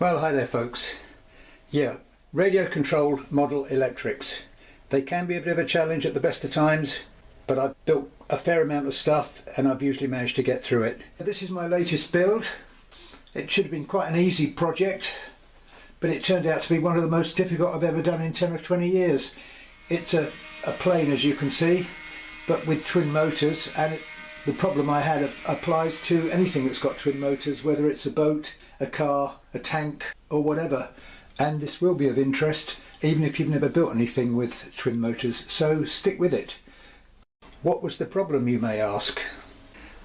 Well, hi there folks. Yeah, radio controlled model electrics. They can be a bit of a challenge at the best of times, but I've built a fair amount of stuff and I've usually managed to get through it. This is my latest build. It should have been quite an easy project, but it turned out to be one of the most difficult I've ever done in 10 or 20 years. It's a plane, as you can see, but with twin motors, and the problem I had applies to anything that's got twin motors, whether it's a boat, a car, a tank or whatever. And this will be of interest even if you've never built anything with twin motors, so stick with it. What was the problem, you may ask?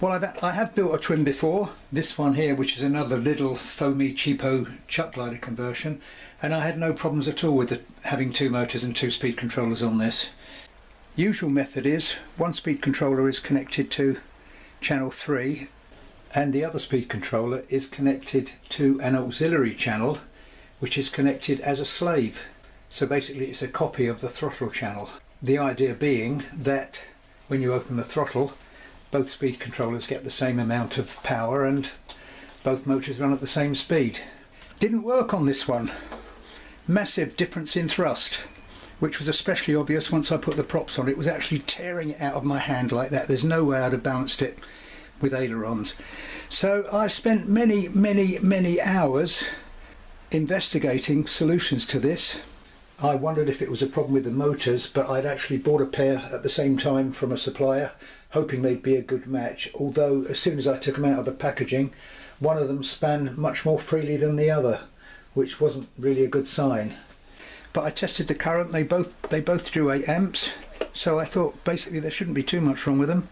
Well, I have built a twin before, this one here, which is another Lidl foamie cheapo chuck glider conversion, and I had no problems at all with having two motors and two speed controllers on this. Usual method is one speed controller is connected to channel 3 and the other speed controller is connected to an auxiliary channel which is connected as a slave. So basically it's a copy of the throttle channel. The idea being that when you open the throttle, both speed controllers get the same amount of power and both motors run at the same speed. Didn't work on this one. Massive difference in thrust, which was especially obvious once I put the props on. It was actually tearing it out of my hand like that. There's no way I'd have balanced it with ailerons. So I spent many hours investigating solutions to this. I wondered if it was a problem with the motors, but I'd actually bought a pair at the same time from a supplier, hoping they'd be a good match, although as soon as I took them out of the packaging, one of them span much more freely than the other, which wasn't really a good sign. But I tested the current, they both drew 8 amps, so I thought basically there shouldn't be too much wrong with them.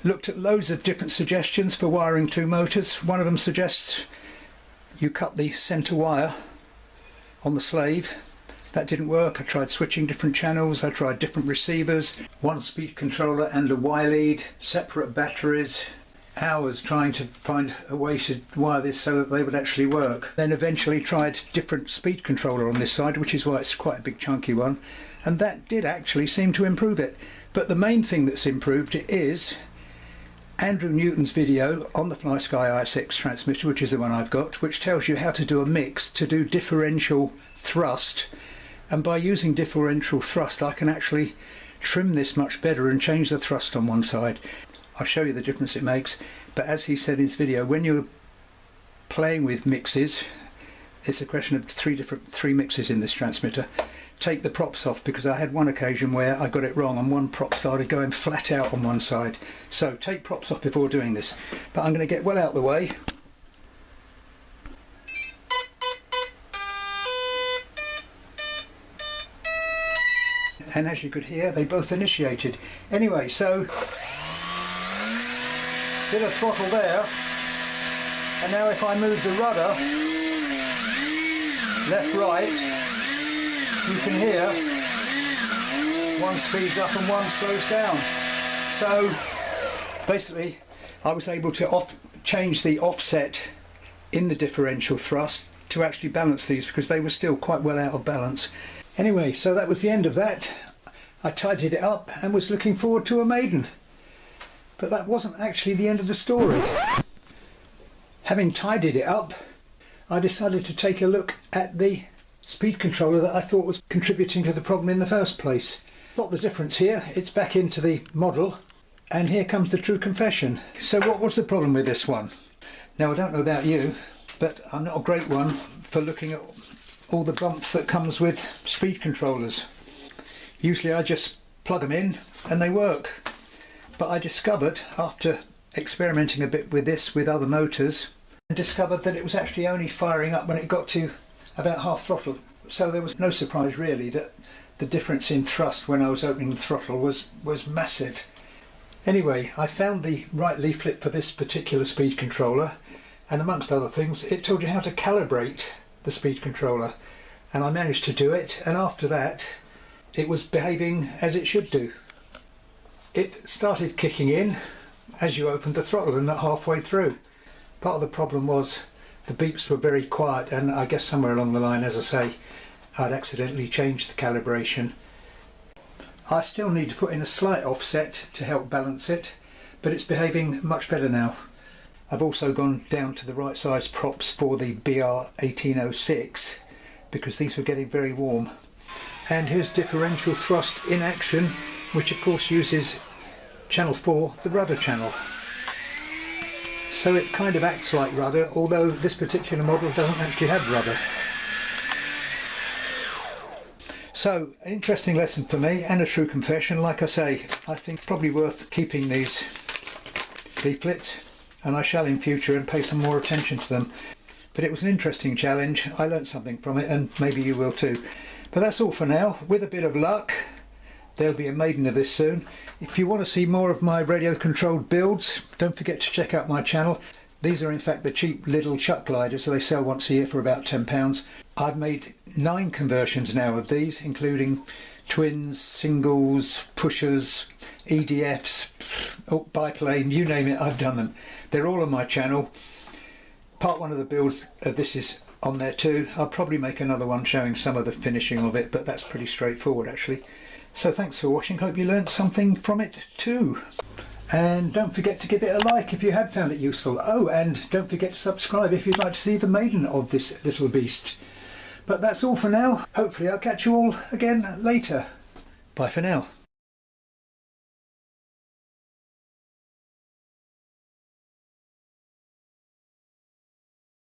Looked at loads of different suggestions for wiring two motors. One of them suggests you cut the centre wire on the slave. That didn't work. I tried switching different channels, I tried different receivers, one speed controller and a Y lead, separate batteries, hours trying to find a way to wire this so that they would actually work. Then eventually tried different speed controller on this side, which is why it's quite a big chunky one, and that did actually seem to improve it. But the main thing that's improved it is Andrew Newton's video on the FlySky i6 transmitter, which is the one I've got, which tells you how to do a mix to do differential thrust, and by using differential thrust I can actually trim this much better and change the thrust on one side. I'll show you the difference it makes, but as he said in his video, when you're playing with mixes, it's a question of three mixes in this transmitter. Take the props off, because I had one occasion where I got it wrong and one prop started going flat out on one side. So take props off before doing this. But I'm going to get well out of the way. And as you could hear, they both initiated. Anyway, so bit of throttle there, and now if I move the rudder left, right, you can hear one speeds up and one slows down. So basically I was able to change the offset in the differential thrust to actually balance these, because they were still quite well out of balance. Anyway, so that was the end of that. I tidied it up and was looking forward to a maiden. But that wasn't actually the end of the story. Having tidied it up, I decided to take a look at the speed controller that I thought was contributing to the problem in the first place. Not the difference here, it's back into the model, and here comes the true confession. So what was the problem with this one? Now I don't know about you, but I'm not a great one for looking at all the bump that comes with speed controllers. Usually I just plug them in and they work. But I discovered, after experimenting a bit with this with other motors, and discovered that it was actually only firing up when it got to about half throttle. So there was no surprise really that the difference in thrust when I was opening the throttle was massive. Anyway, I found the right leaflet for this particular speed controller, and amongst other things it told you how to calibrate the speed controller, and I managed to do it, and after that it was behaving as it should do. It started kicking in as you opened the throttle and not halfway through. Part of the problem was the beeps were very quiet, and I guess somewhere along the line, as I say, I'd accidentally changed the calibration. I still need to put in a slight offset to help balance it, but it's behaving much better now. I've also gone down to the right size props for the BR 1806 because these were getting very warm. And here's differential thrust in action, which of course uses channel 4, the rudder channel. So it kind of acts like rudder, although this particular model doesn't actually have rudder. So, an interesting lesson for me and a true confession. Like I say, I think it's probably worth keeping these leaflets, and I shall in future and pay some more attention to them. But it was an interesting challenge. I learnt something from it, and maybe you will too. But that's all for now. With a bit of luck, there'll be a maiden of this soon. If you want to see more of my radio controlled builds, don't forget to check out my channel. These are in fact the cheap Lidl chuck gliders, so they sell once a year for about £10. I've made 9 conversions now of these, including twins, singles, pushers, EDFs, biplane, you name it, I've done them. They're all on my channel. Part 1 of the builds of this is on there too. I'll probably make another one showing some of the finishing of it, but that's pretty straightforward actually. So thanks for watching, hope you learned something from it too. And don't forget to give it a like if you have found it useful. Oh, and don't forget to subscribe if you'd like to see the maiden of this little beast. But that's all for now. Hopefully I'll catch you all again later. Bye for now.